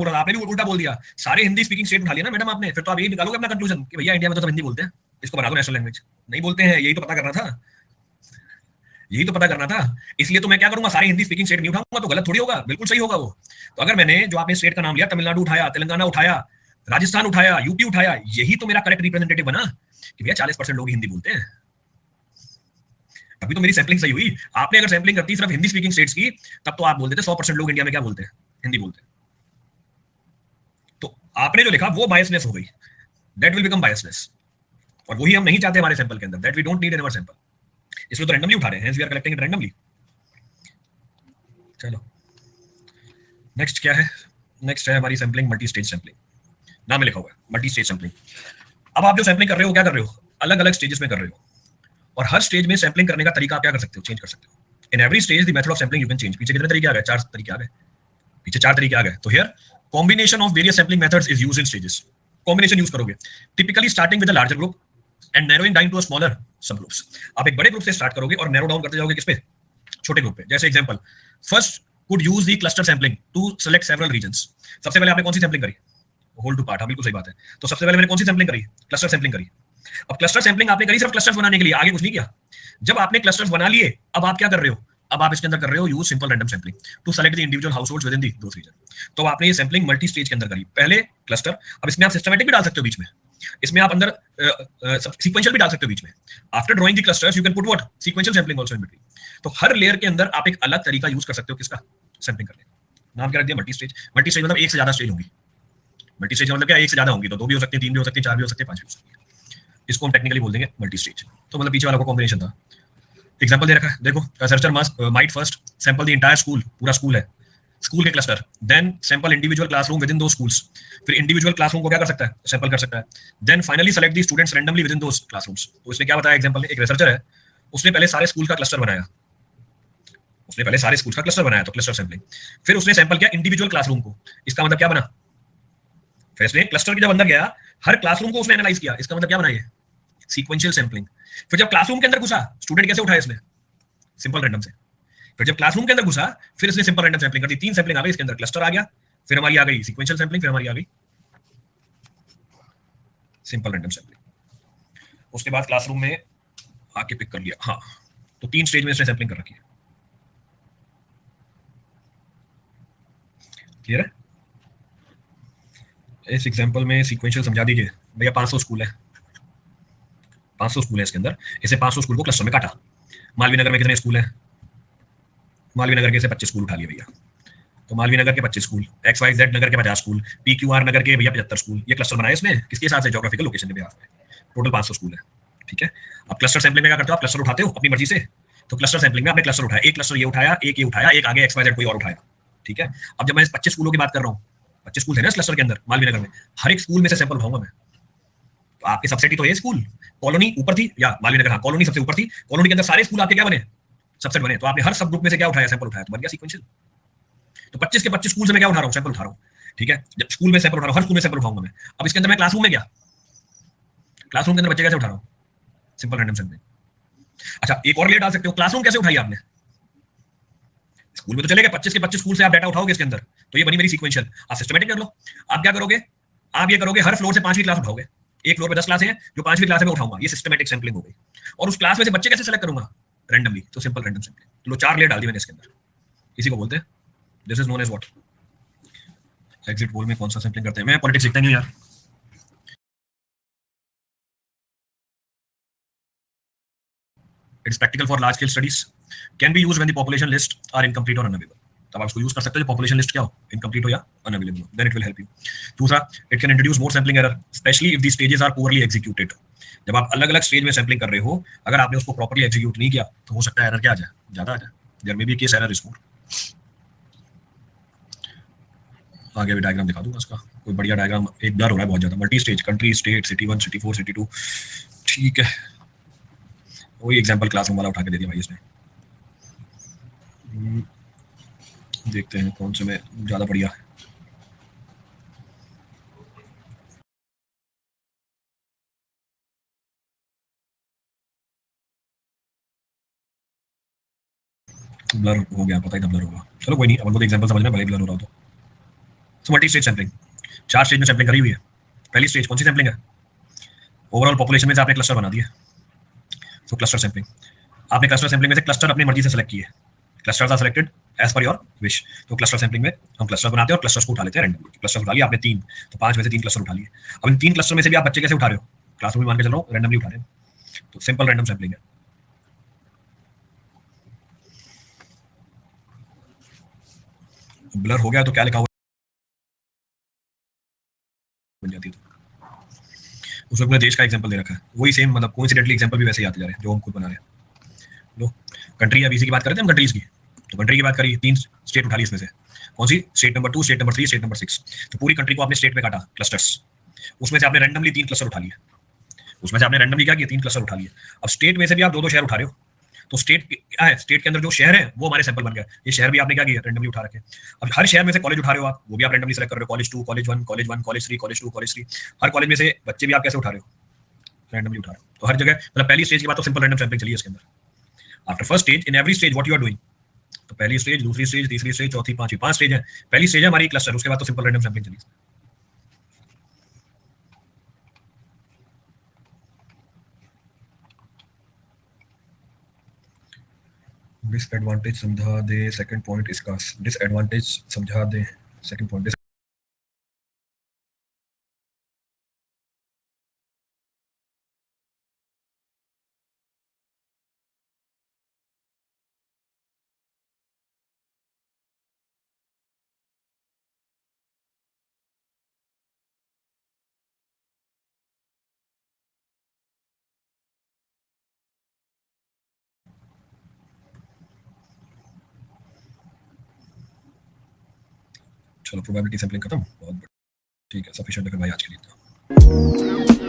आपने भी उल्टा बोल दिया, सारे हिंदी स्पीकिंग स्टेट उठा लिया ना मैडम आपने, फिर तो आप यही निकालोगे अपना कंक्लूजन कि भैया इंडिया में तो सब हिंदी बोलते हैं, इसको बना दो नेशनल लैंग्वेज। नहीं बोलते हैं, यही तो पता करना था, यही तो पता करना था। इसलिए तो मैं क्या करूंगा, सारे हिंदी स्पीकिंग स्टेट नहीं उठाऊंगा, तो गलत थोड़ी होगा, बिल्कुल सही होगा वो। तो अगर मैंने जो आपने स्टेट का नाम लिया, तमिलनाडु उठाया, तेलंगाना उठाया, राजस्थान उठाया, यूपी उठाया, यही तो मेरा करेक्ट रिप्रेजेंटेटिव बना कि भैया 40% लोग हिंदी बोलते हैं, तभी तो मेरी सैंपलिंग सही हुई। आपने अगर सैंपलिंग करती सिर्फ हिंदी स्पीकिंग स्टेट्स की, तब तो आप बोलते थे 100% लोग इंडिया में क्या बोलते हैं, हिंदी बोलते हैं। तो आपने जो लिखा वो बायसनेस हो गई, दैट विल बिकम बायसनेस, और वही हम नहीं चाहते हमारे सैंपल के अंदर, that we don't need in our sample. इसलिए तो रैंडमली उठा रहे हैं, hence we are collecting it randomly. चलो नेक्स्ट क्या है, नेक्स्ट है हमारी सैंपलिंग मल्टी स्टेज सैंपलिंग, नाम में लिखा हुआ है मल्टी स्टेज सैंपलिंग। अब आप जो सैंपलिंग कर रहे हो क्या कर रहे हो, अलग अलग स्टेजेस में कर रहे हो, और हर स्टेज में सैंपलिंग करने का तरीका आप क्या कर सकते हो, चेंज कर सकते हो। इन every stage the method of sampling you can change. पीछे कितने तरीके आ गए, 4 तरीके आ गए, पीछे 4 तरीके आ गए। तो here combination of various sampling methods is used in stages. Combination use करोगे, typically starting with a larger group and narrowing down to a smaller sub groups. आप एक बड़े ग्रुप से स्टार्ट करोगे और नैरो डाउन करते जाओगे किस पे, छोटे ग्रुप पे। जैसे example, first could use the cluster sampling to select several regions. सबसे पहले आपने कौन सी सैंपलिंग करी, होल टू पार्ट, हाँ बिल्कुल सही बात है। तो सबसे पहले मैंने कौन सी सैंपलिंग करी, क्लस्टर सैंपलिंग करी। अब क्लस्टर सैंपलिंग आपने करी सिर्फ क्लस्टर्स बनाने के लिए, आगे कुछ नहीं किया। जब आपने क्लस्टर्स बना लिए, अब आप क्या कर रहे हो, अब आप इसके अंदर कर रहे हो use simple random sampling to select the individual households with in those दोस रीजन। तो आपने ये सैंपलिंग मल्टी स्टेज के अंदर करी, पहले क्लस्टर, अब इसमें आप सिस्टमैटिक भी डाल सकते हो बीच में, इसमें आप अंदर सीक्वेंशियल भी डाल सकते हो बीच में। After drawing the clusters you can put what, sequential sampling also in between. तो हर लेयर के अंदर आप एक अलग तरीका यूज कर सकते हो किसका, सैंपलिंग करने का। नाम क्या रख दिया, मल्टी स्टेज। मल्टी स्टेज मतलब एक से ज्यादा स्टेज होंगी, मल्टी स्टेज मतलब क्या, एक से ज्यादा होंगी, तो 2 भी हो सकती है, 3 भी हो सकती है, 4 भी हो सकती है, 5 भी हो सकती है। इसको हम टेक्निकली बोल देंगे मल्टी स्टेज। तो मतलब पीछे वाला को कॉम्बिनेशन था, एग्जाम्पल दे रखा है, देखो searcher must might first sample the entire school, पूरा स्कूल है, स्कूल के cluster, then sample individual classroom within those schools, फिर इंडिविजुअल क्लासरूम को क्या कर सकता है, सैंपल कर सकता है, then finally select the students randomly within those classrooms. तो इसमें क्या बताया एग्जांपल में, एक रिसर्चर है, उसने पहले सारे स्कूल का क्लस्टर बनाया, उसने पहले सारे स्कूल का क्लस्टर बनाया, तो क्लस्टर सैंपलिंग, फिर उसने सैंपल किया इंडिविजुअल क्लासरूम को। इसका मतलब क्या बना, फिर उसने क्लस्टर के जब अंदर गया, हर क्लासरूम को उसने एनालाइज किया, इसका मतलब क्या बना, ये सीक्वेंशियल सैंपलिंग। फिर जब क्लासरूम के अंदर घुसा, स्टूडेंट कैसे उठाया इसने, सिंपल रैंडम से। फिर जब क्लासरूम के अंदर घुसा, फिर इसने सिंपल रैंडम सैंपलिंग कर दी, तीन सैंपलिंग आ गई इसके अंदर, क्लस्टर आ गया, फिर हमारी आ गई सीक्वेंशियल सैंपलिंग, फिर हमारी आ गई सिंपल रैंडम सैंपलिंग। उसके बाद क्लासरूम में आके पिक कर लिया, हाँ, तो तीन स्टेज में इसने सैंपलिंग कर रखी है। क्लियर है। इस एग्जांपल में सीक्वेंशियल समझा दीजिए भैया। 500 स्कूल है, 500 स्कूल है इसके अंदर, इसे 500 स्कूल को क्लस्टर में काटा। मालवीय नगर में कितने स्कूल हैं, मालवीय नगर के से 25 स्कूल उठा लिए भैया, तो मालवीय नगर के 25 स्कूल, एक्स वाई जेड नगर के 50 स्कूल, पी क्यू आर नगर के भैया 75 स्कूल, ये क्लस्टर बनाए इसमें किसके हिसाब से, ज्योग्राफिकल लोकेशन के बिहाफ में। टोटल 500 स्कूल है, ठीक है। अब क्लस्टर सैंपलिंग में क्या करते हो आप, क्लस्टर उठाते हो अपनी मर्जी से, तो क्लस्टर सैंपलिंग में आपने क्लस्टर उठाया, एक क्लस्टर ये उठाया, एक ये उठाया, एक आगे एक्स वाई जेड कोई और उठाया, ठीक है। अब जब मैं 25 स्कूलों की बात कर रहा हूँ, 25 स्कूल थे ना इस क्लस्टर के अंदर मालवीय नगर में, हर एक स्कूल में से सैंपल उठाऊंगा मैं। तो आपके सबसेट ही तो है स्कूल, कॉलोनी ऊपर थी, या मालवीय नगर, हाँ कॉलोनी सबसे ऊपर थी, कॉलोनी के अंदर सारे स्कूल आपके क्या बने, सबसेट बने, तो आपने हर सब ग्रुप में से क्या उठाया, सैंपल उठाया, तो बन गया सीक्वेंशियल। तो 25 के 25 स्कूल से मैं क्या उठा रहा हूँ, सैंपल उठा रहा हूँ, ठीक है। जब स्कूल में सैंपल उठा रहा हूँ, हर स्कूल में सैंपल उठाऊंगा मैं। अब इसके अंदर मैं क्लासरूम में गया, क्लासरूम के अंदर बच्चे कैसे उठा रहा हूँ, सिंपल रैंडम सैंपलिंग। अच्छा एक और लेयर डाल सकते हो, क्लासरूम कैसे उठाई आपने, स्कूल में तो चलेगा, 25 के 25 स्कूल से आप डाटा उठाओगे इसके अंदर, तो ये बनी मेरी सीक्वेंशियल। आप सिस्टमेटिक कर लो, आप क्या करोगे, आप ये करोगे हर फ्लोर से 5वीं क्लास उठाओगे, एक फ्लोर पे 10 क्लास है, जो 5वीं क्लास में उठाऊंगा, ये सिस्टमेटिक सैंपलिंग हो गई। और उस क्लास में से बच्चे कैसे सेलेक्ट करूंगा, रैंडमली, तो सिंपल रैंडम सैंपलिंग। लो 4 लेयर डाल दी मैंने इसके अंदर, इसी को बोलते हैं, this is known as what, exit poll में कौन सा सैंपलिंग करते हैं, मैं पॉलिटिक्स सीखता नहीं हूं यार। It's practical for large scale studies, can be used when the population list are incomplete or unavailable. तब आप इसको यूज कर सकते हो जब पॉपुलेशन लिस्ट क्या हो, इनकम्प्लीट हो या अनअवेलेबल हो, then it will help you. दूसरा, it can introduce more sampling error, especially if the stages are poorly executed. जब आप अलग अलग स्टेज में सैंपलिंग कर रहे हो, अगर आपने उसको प्रॉपर्ली एग्जीक्यूट नहीं किया, तो हो सकता है एरर क्या आ जाए, ज्यादा आ जाए, there may be case error is more. आगे भी डायग्राम दिखा दूंगा उसका, कोई बढ़िया डायग्राम, एक ब्लर हो रहा है बहुत ज्यादा, multi stage, country, state, city 1, city 4, city 2, ठीक है। वही एग्जांपल क्लासरूम वाला उठा के दे दिया भाई इसने। देखते हैं कौन से में ज्यादा बढ़िया है। ब्लर हो गया, पता ही था ब्लर होगा, चलो कोई नहीं, अपन को तो एग्जांपल समझ में, भले ब्लर हो रहा हो तो मल्टी स्टेज सैंपलिंग, 4 स्टेज में सैंपलिंग करी हुई है। पहली स्टेज कौन सी सैंपलिंग है, ओवरऑल पॉपुलेशन में से आपने क्लस्टर बना दिया, तो क्लस्टर सैंपलिंग। आपने क्लस्टर सैंपलिंग में से क्लस्टर अपनी मर्जी से सेलेक्ट किए, clusters are selected as per your wish. तो क्लस्टर सैंपलिंग में हम क्लस्टर बनाते हैं और क्लस्टर्स को उठा लेते हैं रैंडमली। क्लस्टर उठा लिया आपने 3, तो 5 में से 3 क्लस्टर उठा लिए। अब इन 3 क्लस्टर में से भी आप बच्चे कैसे उठा रहे हो, क्लासरूम में मान के चल रहा हूँ रैंडमली उठा रहे हैं, तो सिंपल रैंडम सैंपलिंग है। ब्लर हो गया तो क्या लिखा हुआ बन जाती है, तो उसमें पूरे देश का एग्जांपल दे रखा है, वही सेम, मतलब कोइंसिडेंटली एग्जांपल भी वैसे ही आते जा रहे हैं जो हम खुद बना रहे हैं। लो कंट्री, अब इसी की बात करते हैं हम, कंट्रीज की, तो कंट्री की बात करी, 3 स्टेट उठा ली इसमें से, कौन सी, state number 2, state number 3, state number 6। तो पूरी कंट्री को आपने स्टेट में काटा, क्लस्टर्स, उसमें से आपने रैंडमली 3 क्लस्टर उठा लिए, उसमें से आपने रैंडमली क्या किया, 3 क्लस्टर उठा लिए। अब स्टेट में से भी आप 2-2 शहर उठा रहे हो, तो स्टेट क्या है, स्टेट के अंदर जो शहर है वो हमारे सैंपल बन गया, ये शहर भी आपने क्या किया, रैंडमली उठा रखे। अब हर शहर में से कॉलेज उठा रहे हो आप, वो भी आप रैंडमली सेलेक्ट कर रहे हो, college 2, college 1, college 1, college 3, college 2, college 3, हर कॉलेज में से बच्चे भी आप कैसे उठा रहे हो, रैंडमली उठा रहे हो। तो हर जगह, मतलब पहली स्टेज के बाद तो सिंपल रैंडम सैंपलिंग चलिए इसके अंदर। After first stage, in every stage what you are doing, तो पहली स्टेज, दूसरी स्टेज, तीसरी स्टेज, चौथी, पांचवी, 5 स्टेज है। पहली स्टेज है हमारी क्लस्टर, उसके बाद तो सिंपल रैंडम सैंपलिंग चली। डिसएडवांटेज समझा दे, सेकंड पॉइंट इसका, डिसएडवांटेज समझा दे, सेकंड पॉइंट। चलो प्रोबेबिलिटी सैंपलिंग खत्म, बहुत बढ़िया। ठीक है, सफिशिएंट है फिर भाई आज के लिए तो।